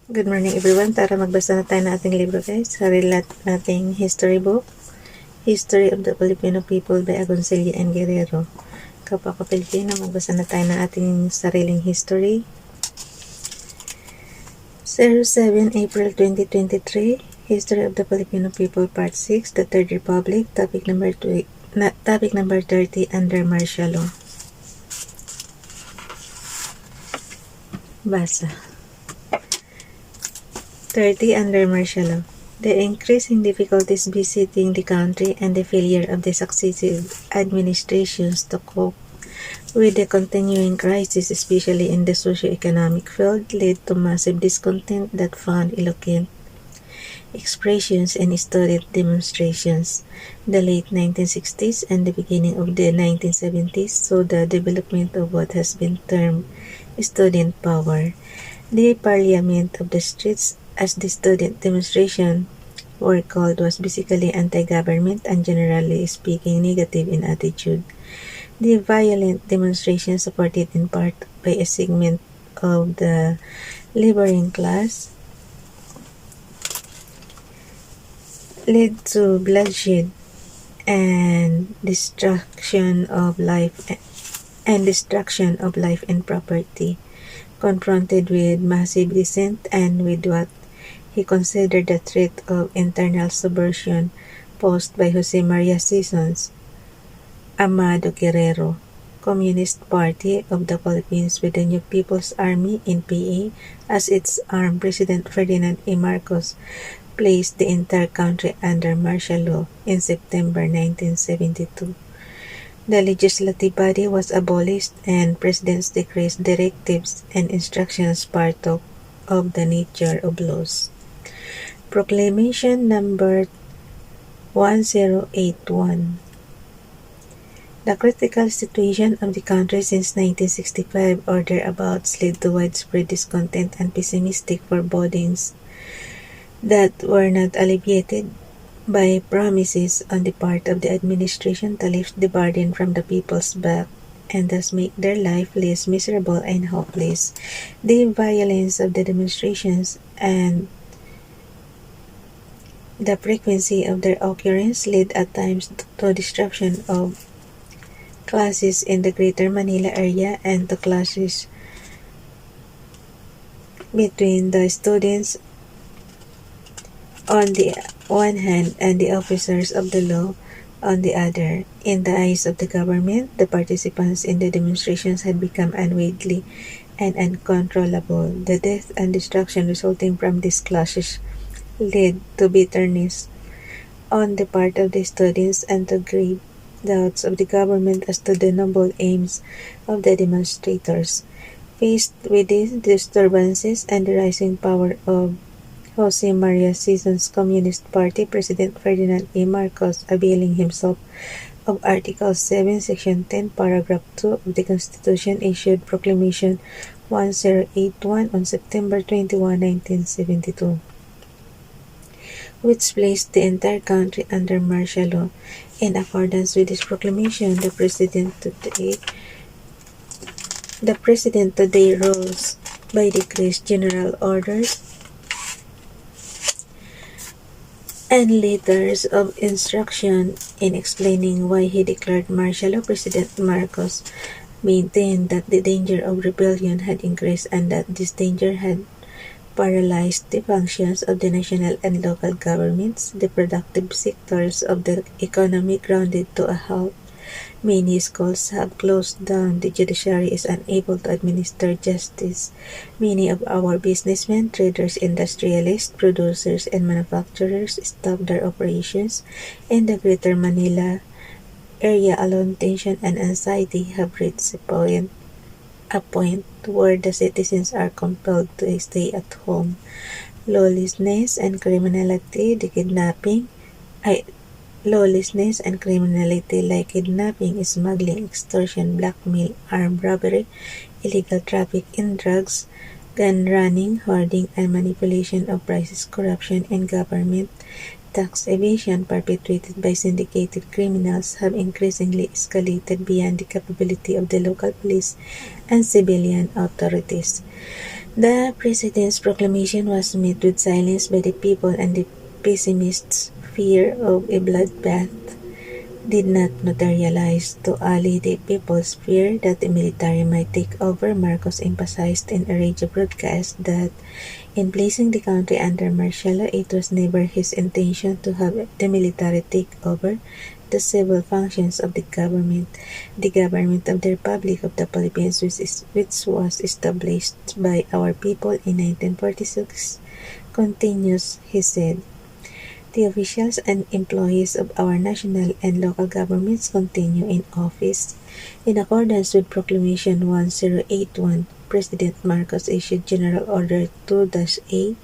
Good morning everyone. Tara magbasa na tayo ng ating libro guys. Sarili nating history book. History of the Filipino People by Agoncillo and Guerrero. Kapwa ko Pilipino, magbasa na tayo ng ating sariling history. 07 April 2023. History of the Filipino People Part 6, the Third Republic, topic number 30 under martial law. Basa. 30 under martial law. The increasing difficulties visiting the country and the failure of the successive administrations to cope with the continuing crisis, especially in the socio-economic field, led to massive discontent that found eloquent expressions in student demonstrations. The late 1960s and the beginning of the 1970s saw the development of what has been termed student power. The parliament of the streets, as the student demonstration were called, was basically anti-government and generally speaking negative in attitude. The violent demonstration, supported in part by a segment of the laboring class, led to bloodshed and destruction of life and property. Confronted with massive dissent and with what he considered the threat of internal subversion posed by Jose Maria Sison's Amado Guerrero Communist Party of the Philippines, with the New People's Army (NPA) as its arm, President Ferdinand A. Marcos placed the entire country under martial law in September 1972. The legislative body was abolished and president's decrees, directives, and instructions partook of the nature of laws. Proclamation No. 1081. The critical situation of the country since 1965 or thereabouts led to widespread discontent and pessimistic forebodings that were not alleviated by promises on the part of the administration to lift the burden from the people's back and thus make their life less miserable and hopeless. The violence of the demonstrations and the frequency of their occurrence led at times to disruption of classes in the Greater Manila area and to clashes between the students on the one hand and the officers of the law on the other. In the eyes of the government, the participants in the demonstrations had become unwieldy and uncontrollable. The death and destruction resulting from these clashes led to bitterness on the part of the students and to grave doubts of the government as to the noble aims of the demonstrators. Faced with these disturbances and the rising power of Jose Maria Sison's Communist Party, President Ferdinand A. Marcos, availing himself of Article 7, Section 10, Paragraph 2 of the Constitution, issued Proclamation 1081 on September 21, 1972, which placed the entire country under martial law. In accordance with this proclamation, the President today rules by decrees, general orders, and letters of instruction. In explaining why he declared martial law, President Marcos maintained that the danger of rebellion had increased and that this danger had paralyzed the functions of the national and local governments, the productive sectors of the economy grounded to a halt. Many schools have closed down. The judiciary is unable to administer justice. Many of our businessmen, traders, industrialists, producers, and manufacturers stopped their operations. In the Greater Manila area alone, tension and anxiety have reached a point where the citizens are compelled to stay at home. Lawlessness and criminality like kidnapping, smuggling, extortion, blackmail, armed robbery, illegal traffic in drugs, gun running, hoarding, and manipulation of prices, corruption in government, tax evasion perpetrated by syndicated criminals have increasingly escalated beyond the capability of the local police and civilian authorities. The president's proclamation was met with silence by the people, and the pessimists' fear of a bloodbath did not materialize. To allay the people's fear that the military might take over, Marcos emphasized in a radio broadcast that in placing the country under martial law, it was never his intention to have the military take over the civil functions of the government. The government of the Republic of the Philippines, which was established by our people in 1946, continues, he said. The officials and employees of our national and local governments continue in office. In accordance with Proclamation 1081, President Marcos issued General Order 2-A,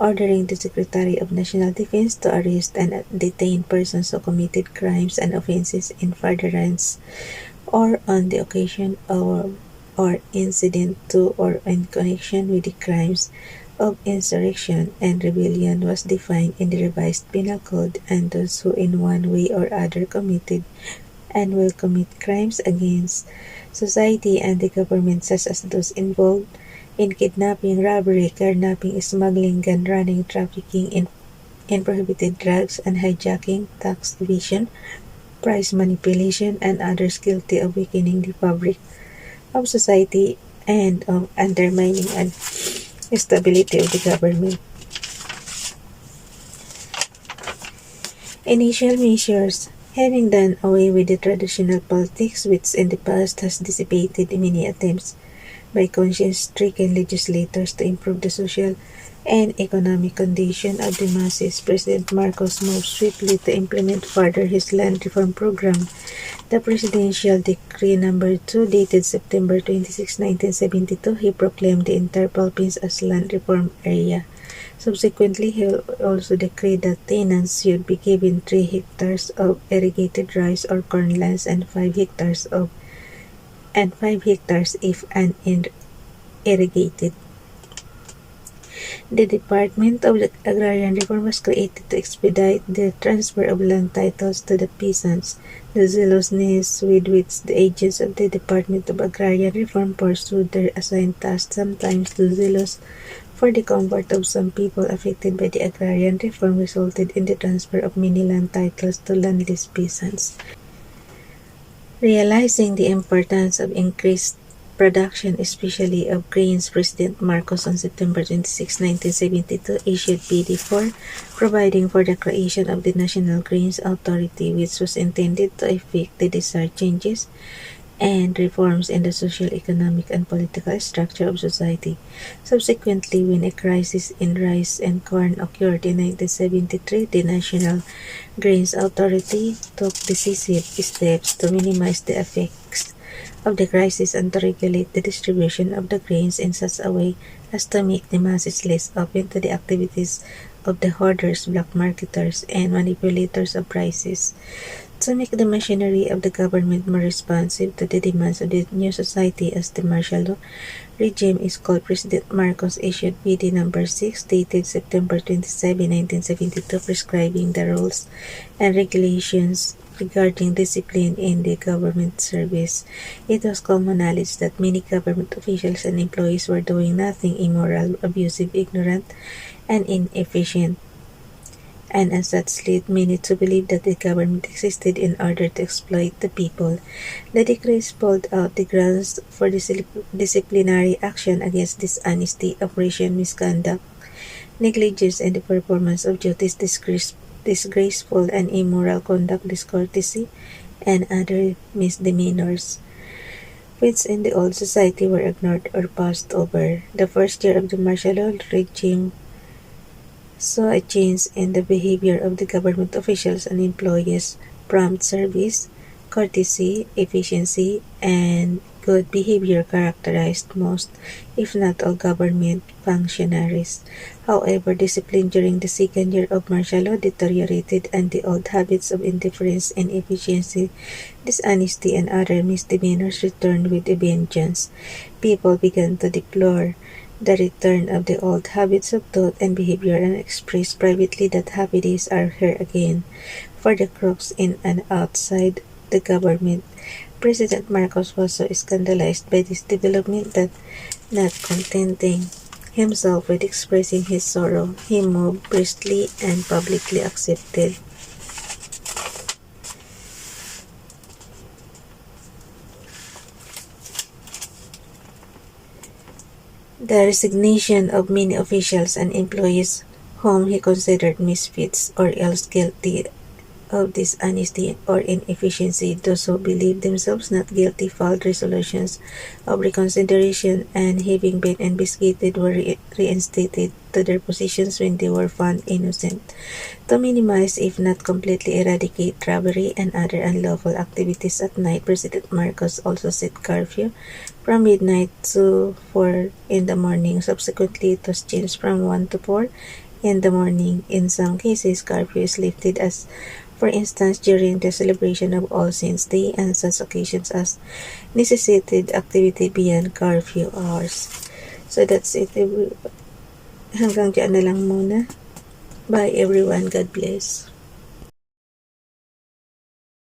ordering the Secretary of National Defense to arrest and detain persons who committed crimes and offenses in furtherance or on the occasion of or incident to or in connection with the crimes of insurrection and rebellion was defined in the revised penal code, and those who in one way or other committed and will commit crimes against society and the government, such as those involved in kidnapping, robbery, carnapping, smuggling, gun running, trafficking in prohibited drugs, and hijacking, tax evasion, price manipulation, and others guilty of weakening the fabric of society and of undermining and stability of the government. Initial measures. Having done away with the traditional politics which in the past has dissipated many attempts by conscience-stricken legislators to improve the social and economic condition of the masses, President Marcos moved swiftly to implement further his land reform program. The Presidential Decree No. 2, dated September 26, 1972, he proclaimed the entire Philippines as land reform area. Subsequently, he also decreed that tenants should be given 3 hectares of irrigated rice or corn lands and 5 hectares if unirrigated. The Department of Agrarian Reform was created to expedite the transfer of land titles to the peasants. The zealousness with which the agents of the Department of Agrarian Reform pursued their assigned tasks, sometimes too zealous for the comfort of some people affected by the agrarian reform, resulted in the transfer of many land titles to landless peasants. Realizing the importance of increased production, especially of grains, President Marcos on September 26, 1972 issued PD4, providing for the creation of the National Grains Authority, which was intended to effect the desired changes and reforms in the social, economic, and political structure of society. Subsequently, when a crisis in rice and corn occurred in 1973, the National Grains Authority took decisive steps to minimize the effects of the crisis and to regulate the distribution of the grains in such a way as to make the masses less open to the activities of the hoarders, black marketers, and manipulators of prices. To make the machinery of the government more responsive to the demands of the new society as the martial law regime is called, President Marcos issued PD No. 6, dated September 27, 1972, prescribing the rules and regulations regarding discipline in the government service. It was common knowledge that many government officials and employees were doing nothing immoral, abusive, ignorant, and inefficient, and as such led many to believe that the government existed in order to exploit the people. The decree spelled out the grounds for disciplinary action against dishonesty, oppression, misconduct, negligence in the performance of duties, disgraceful and immoral conduct, discourtesy, and other misdemeanors, which in the old society were ignored or passed over. The first year of the martial law regime saw a change in the behavior of the government officials and employees. Prompt service, courtesy, efficiency, and good behavior characterized most, if not all, government functionaries. However, discipline during the second year of martial law deteriorated, and the old habits of indifference, inefficiency, dishonesty, and other misdemeanors returned with a vengeance. People began to deplore the return of the old habits of thought and behavior and expressed privately that happy days are here again for the crooks in and outside the government. President Marcos was so scandalized by this development that, not contenting himself with expressing his sorrow. He moved briskly and publicly accepted the resignation of many officials and employees whom he considered misfits or else guilty of dishonesty or inefficiency. Those who believed themselves not guilty filed resolutions of reconsideration, and having been investigated were reinstated to their positions when they were found innocent. To minimize, if not completely eradicate, robbery and other unlawful activities at night, President Marcos also set curfew from midnight to 4 in the morning. Subsequently, it was changed from 1 to 4 in the morning. In some cases, curfew is lifted, as for instance during the celebration of All Saints' Day and such occasions as necessitated activity beyond curfew hours. So that's it. Hanggang dyan na lang muna. Bye everyone. God bless.